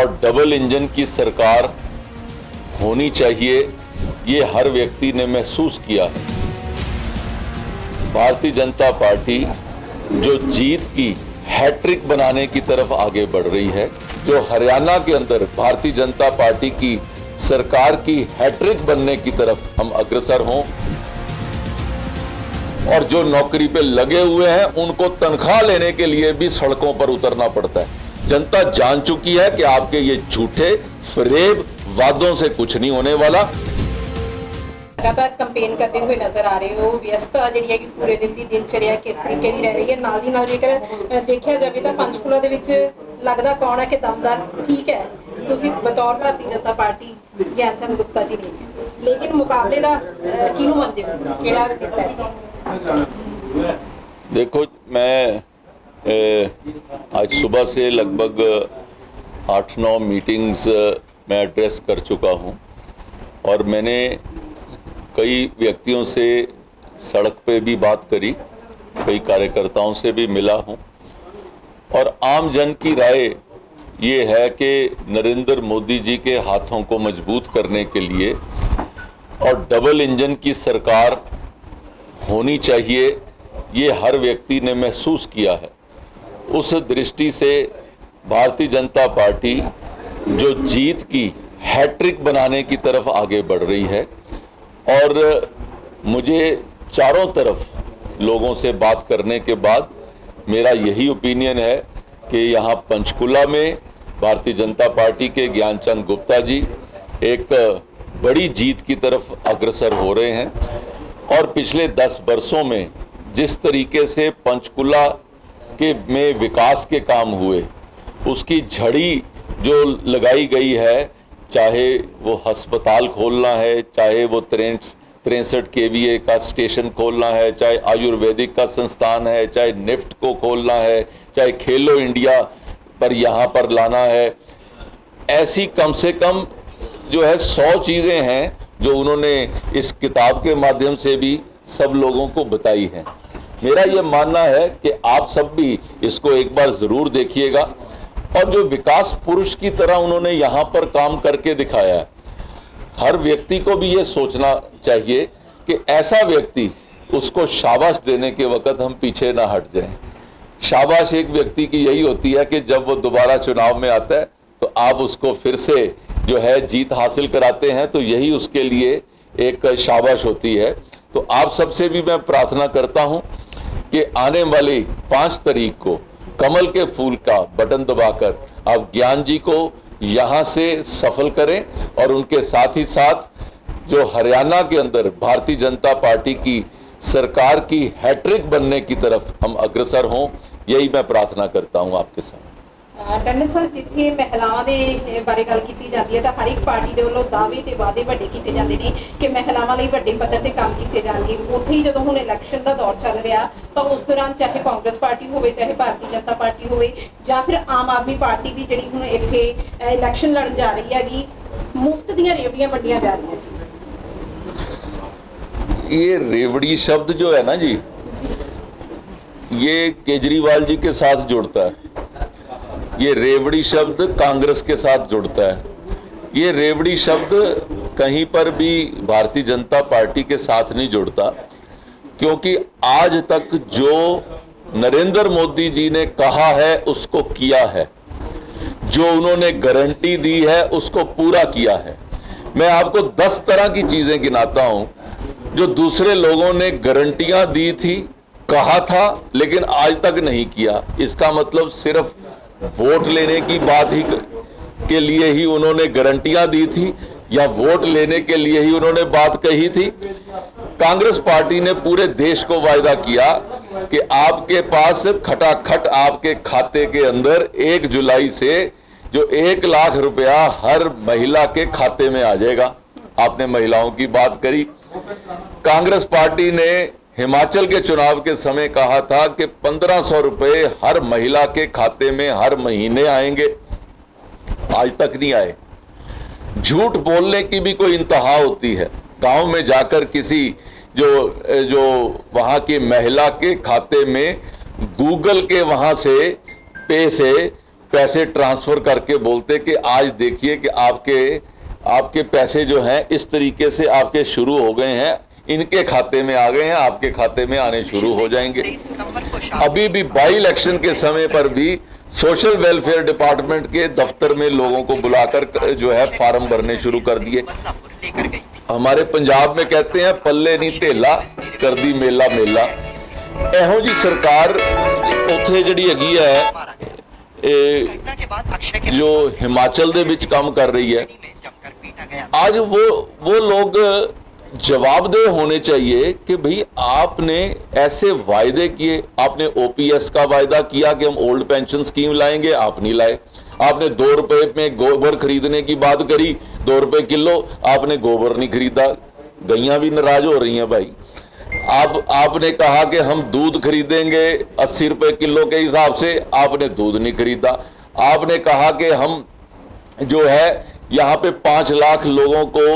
और double engine की सरकार होनी चाहिए, ये हर व्यक्ति ने महसूस किया है। भारतीय जनता पार्टी जो जीत की हैट्रिक बनाने की तरफ आगे बढ़ रही है, जो हरियाणा के अंदर भारतीय जनता पार्टी की सरकार की हैट्रिक बनने की तरफ हम अग्रसर हों, और जो नौकरी पे लगे हुए हैं उनको तनख्वाह लेने के लिए भी सड़कों पर उतरना पड़ता है। जनता जान चुकी है कि आपके ये झूठे फरेब वादों से कुछ नहीं होने वाला। लगातार कंपेन करते हुए नजर आ रहे हो, व्यस्तता ਜਿਹੜੀ ਹੈ ਕਿ ਪੂਰੇ ਦਿਨ ਦੀ ਦਿਨਚਰਿਆ ਕਿਸ ਤਰੀਕੇ ਦੀ ਰਹਿ ਰਹੀ ਹੈ, ਨਾਲ ਦੀ ਨਾਲ ਜੇਕਰ ਦੇਖਿਆ ਜਾਵੇ ਤਾਂ ਪੰਚਕੂਲਾ ਦੇ ਵਿੱਚ ਲੱਗਦਾ ਕੌਣ ਹੈ ਕਿ ਦਮਦਾਰ ਠੀਕ ਹੈ, ਤੁਸੀਂ ਬਤੌਰ ਭਾਰਤੀ ਜਨਤਾ ਪਾਰਟੀ ਗਿਆਨ ਚੰਦ ਗੁਪਤਾ ਜੀ ਨੇ, ਲੇਕਿਨ ਮੁਕਾਬਲੇ ਦਾ ਕਿਹਨੂੰ ਮੰਨਦੇ ਹੋ, ਕਿਹੜਾ ਦਿੱਤਾ ਹੈ? देखो, मैं आज सुबह से लगभग 8-9 मीटिंग्स मैं एड्रेस कर चुका हूं और मैंने कई व्यक्तियों से सड़क पे भी बात करी, कई कार्यकर्ताओं से भी मिला हूं और आम जन की राय ये है कि नरेंद्र मोदी जी के हाथों को मजबूत करने के लिए और डबल इंजन की सरकार होनी चाहिए, ये हर व्यक्ति ने महसूस किया है। उस दृष्टि से भारतीय जनता पार्टी जो जीत की हैट्रिक बनाने की तरफ आगे बढ़ रही है और मुझे चारों तरफ लोगों से बात करने के बाद मेरा यही ओपिनियन है कि यहाँ पंचकुला में भारतीय जनता पार्टी के ज्ञानचंद गुप्ता जी एक बड़ी जीत की तरफ अग्रसर हो रहे हैं और पिछले 10 वर्षों में जिस तरीके से पंचकुला के में विकास के काम हुए, उसकी झड़ी जो लगाई गई है, चाहे वो अस्पताल खोलना है, चाहे वो 63 केवीए का स्टेशन खोलना है, चाहे आयुर्वेदिक का संस्थान है, चाहे निफ्ट को खोलना है, चाहे खेलो इंडिया पर यहाँ पर लाना है, ऐसी कम से कम जो है 100 चीज़ें हैं जो उन्होंने इस किताब के माध्यम से भी सब लोगों को बताई है। मेरा ये मानना है कि आप सब भी इसको एक बार ज़रूर देखिएगा और जो विकास पुरुष की तरह उन्होंने यहाँ पर काम करके दिखाया है, हर व्यक्ति को भी ये सोचना चाहिए कि ऐसा व्यक्ति, उसको शाबाश देने के वक्त हम पीछे ना हट जाएं। शाबाश एक व्यक्ति की यही होती है कि जब वो दोबारा चुनाव में आता है तो आप उसको फिर से जो है जीत हासिल कराते हैं, तो यही उसके लिए एक शाबाश होती है। तो आप सबसे भी मैं प्रार्थना करता हूं कि आने वाली 5 तारीख को कमल के फूल का बटन दबाकर आप ज्ञान जी को यहां से सफल करें और उनके साथ ही साथ जो हरियाणा के अंदर भारतीय जनता पार्टी की सरकार की हैट्रिक बनने की तरफ हम अग्रसर हों, यही मैं प्रार्थना करता हूं आपके साथ। टंडन सर, जिथे महिलाओं के बारे गल की जाती है तो हर एक पार्टी के वालों दावे ते वादे वड्डे कीते जांदे ने कि महिलावां लई वड्डे पद्धर ते काम कीते जाणगे। उत्थे ही जदों हुण इलैक्शन दा दौर चल रहा तो उस दौरान चाहे कांग्रेस पार्टी होवे, चाहे भारतीय जनता पार्टी होवे, जां फिर आम आदमी पार्टी भी जिहड़ी हुण इत्थे इलैक्शन लड़न जा रही हैगी, मुफ्त दीयां रेवड़ियां वंडियां जा रही हैं। ये रेवड़ी शब्द जो है ना जी, ये केजरीवाल जी के साथ जुड़ता है। ये रेवड़ी शब्द कांग्रेस के साथ जुड़ता है। ये रेवड़ी शब्द कहीं पर भी भारतीय जनता पार्टी के साथ नहीं जुड़ता, क्योंकि आज तक जो नरेंद्र मोदी जी ने कहा है उसको किया है, जो उन्होंने गारंटी दी है उसको पूरा किया है। मैं आपको 10 तरह की चीजें गिनाता हूं जो दूसरे लोगों ने गारंटियां दी थी, कहा था, लेकिन आज तक नहीं किया। इसका मतलब सिर्फ वोट लेने की बात ही के लिए ही उन्होंने गारंटियां दी थी या वोट लेने के लिए ही उन्होंने बात कही थी? कांग्रेस पार्टी ने पूरे देश को वायदा किया कि आपके पास खटाखट आपके खाते के अंदर 1 जुलाई से जो 1 लाख रुपया हर महिला के खाते में आ जाएगा। आपने महिलाओं की बात करी। कांग्रेस पार्टी ने हिमाचल के चुनाव के समय कहा था कि 1500 रुपए हर महिला के खाते में हर महीने आएंगे, आज तक नहीं आए। झूठ बोलने की भी कोई इंतहा होती है। गांव में जाकर किसी जो वहां की महिला के खाते में गूगल के वहां से पे से पैसे ट्रांसफर करके बोलते कि आज देखिए कि आपके पैसे जो हैं इस तरीके से आपके शुरू हो गए हैं, इनके खाते में आ गए हैं, आपके खाते में आने शुरू हो जाएंगे। अभी भी बाई इलेक्शन के समय पर भी सोशल वेलफेयर डिपार्टमेंट के दफ्तर में लोगों को बुलाकर जो है फार्म भरने शुरू कर दिए। हमारे पंजाब में कहते हैं पल्ले नहीं धेला कर दी मेला मेला। एहो जी सरकार उत्थे जिहड़ी हैगी है जो हिमाचल दे विच काम कर रही है, आज वो लोग जवाबदेह होने चाहिए कि भाई आपने ऐसे वायदे किए, आपने ओपीएस का वायदा किया कि हम ओल्ड पेंशन स्कीम लाएंगे, आप नहीं लाए। आपने 2 रुपए में गोबर खरीदने की बात करी, 2 रुपए किलो, आपने गोबर नहीं खरीदा। गैयां भी नाराज हो रही हैं भाई। आपने कहा कि हम दूध खरीदेंगे 80 रुपए किलो के हिसाब से, आपने दूध नहीं खरीदा। आपने कहा कि हम जो है यहाँ पे 5 लाख लोगों को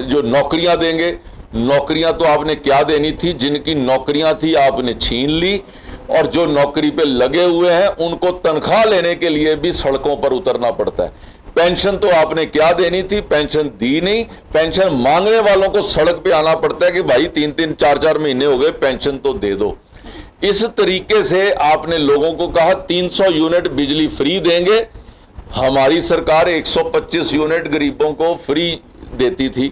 जो नौकरियां देंगे, नौकरियां तो आपने क्या देनी थी, जिनकी नौकरियां थी आपने छीन ली, और जो नौकरी पे लगे हुए हैं उनको तनख्वाह लेने के लिए भी सड़कों पर उतरना पड़ता है। पेंशन तो आपने क्या देनी थी, पेंशन दी नहीं। पेंशन मांगने वालों को सड़क पे आना पड़ता है कि भाई 3-3, 4-4 महीने हो गए, पेंशन तो दे दो। इस तरीके से आपने लोगों को कहा 300 यूनिट बिजली फ्री देंगे। हमारी सरकार 125 यूनिट गरीबों को फ्री देती थी,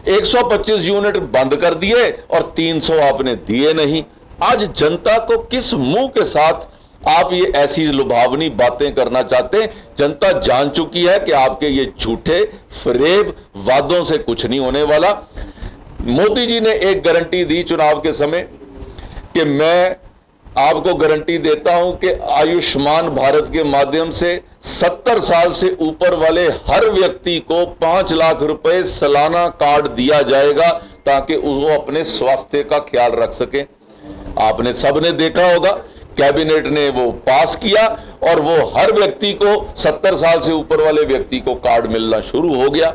125 यूनिट बंद कर दिए और 300 आपने दिए नहीं। आज जनता को किस मुंह के साथ आप ये ऐसी लुभावनी बातें करना चाहते हैं? जनता जान चुकी है कि आपके ये झूठे फरेब वादों से कुछ नहीं होने वाला। मोदी जी ने एक गारंटी दी चुनाव के समय कि मैं आपको गारंटी देता हूं कि आयुष्मान भारत के माध्यम से 70 साल से ऊपर वाले हर व्यक्ति को 5 लाख रुपए सालाना कार्ड दिया जाएगा ताकि वो अपने स्वास्थ्य का ख्याल रख सके। आपने सबने देखा होगा, कैबिनेट ने वो पास किया और वो हर व्यक्ति को 70 साल से ऊपर वाले व्यक्ति को कार्ड मिलना शुरू हो गया।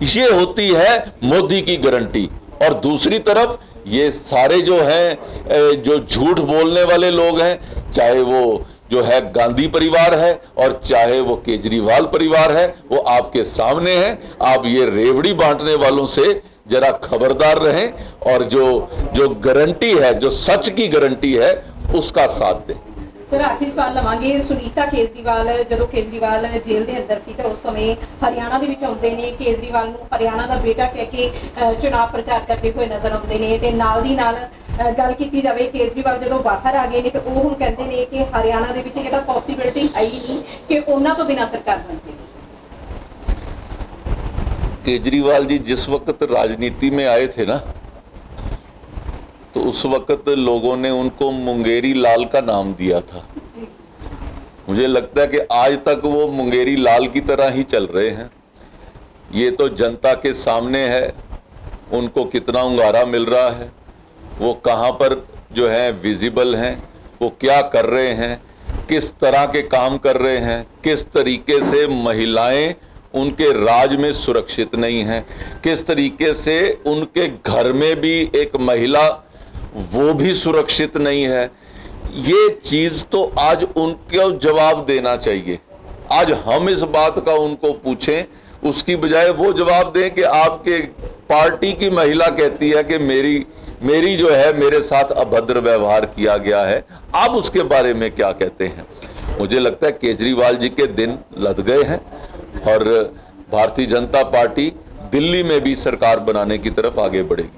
ये होती है मोदी की गारंटी। और दूसरी तरफ ये सारे जो हैं जो झूठ बोलने वाले लोग हैं, चाहे वो जो है गांधी परिवार है और चाहे वो केजरीवाल परिवार है, वो आपके सामने है। आप ये रेवड़ी बांटने वालों से जरा खबरदार रहें और जो गारंटी है, जो सच की गारंटी है, उसका साथ दें। सर आखिरी सवाल लवांगे, सुनीता केजरीवाल ਜਦੋਂ केजरीवाल जेल ਦੇ ਅੰਦਰ ਸੀ ਤਾਂ ਉਸ ਸਮੇਂ ਹਰਿਆਣਾ ਦੇ ਵਿੱਚ ਆਉਂਦੇ ਨੇ, केजरीवाल ਨੂੰ ਹਰਿਆਣਾ ਦਾ ਬੇਟਾ ਕਹਿ ਕੇ ਚੁਣਾਵ ਪ੍ਰਚਾਰ ਕਰਦੇ ਹੋਏ ਨਜ਼ਰ ਆਉਂਦੇ ਨੇ ਤੇ ਨਾਲ ਦੀ ਨਾਲ ਗੱਲ ਕੀਤੀ ਜਾਵੇ केजरीवाल ਜਦੋਂ ਬਾਹਰ ਆ ਗਏ ਨੇ ਤੇ ਉਹ ਹੁਣ ਕਹਿੰਦੇ ਨੇ ਕਿ ਹਰਿਆਣਾ ਦੇ ਵਿੱਚ ਇਹਦਾ ਪੋਸੀਬਿਲਿਟੀ ਹੈ ਹੀ ਨਹੀਂ ਕਿ ਉਹਨਾਂ ਤੋਂ ਬਿਨਾਂ ਸਰਕਾਰ ਬਣ ਜਾਏਗੀ। केजरीवाल जी जिस वक्त राजनीति में आए थे ना, तो उस वक्त लोगों ने उनको मुंगेरी लाल का नाम दिया था। मुझे लगता है कि आज तक वो मुंगेरी लाल की तरह ही चल रहे हैं। ये तो जनता के सामने है, उनको कितना उंगारा मिल रहा है, वो कहाँ पर जो है विजिबल हैं, वो क्या कर रहे हैं, किस तरह के काम कर रहे हैं, किस तरीके से महिलाएं उनके राज में सुरक्षित नहीं हैं, किस तरीके से उनके घर में भी एक महिला वो भी सुरक्षित नहीं है। ये चीज़ तो आज उनको जवाब देना चाहिए। आज हम इस बात का उनको पूछें, उसकी बजाय वो जवाब दें कि आपके पार्टी की महिला कहती है कि मेरी जो है मेरे साथ अभद्र व्यवहार किया गया है, आप उसके बारे में क्या कहते हैं? मुझे लगता है केजरीवाल जी के दिन लद गए हैं और भारतीय जनता पार्टी दिल्ली में भी सरकार बनाने की तरफ आगे बढ़ेगी।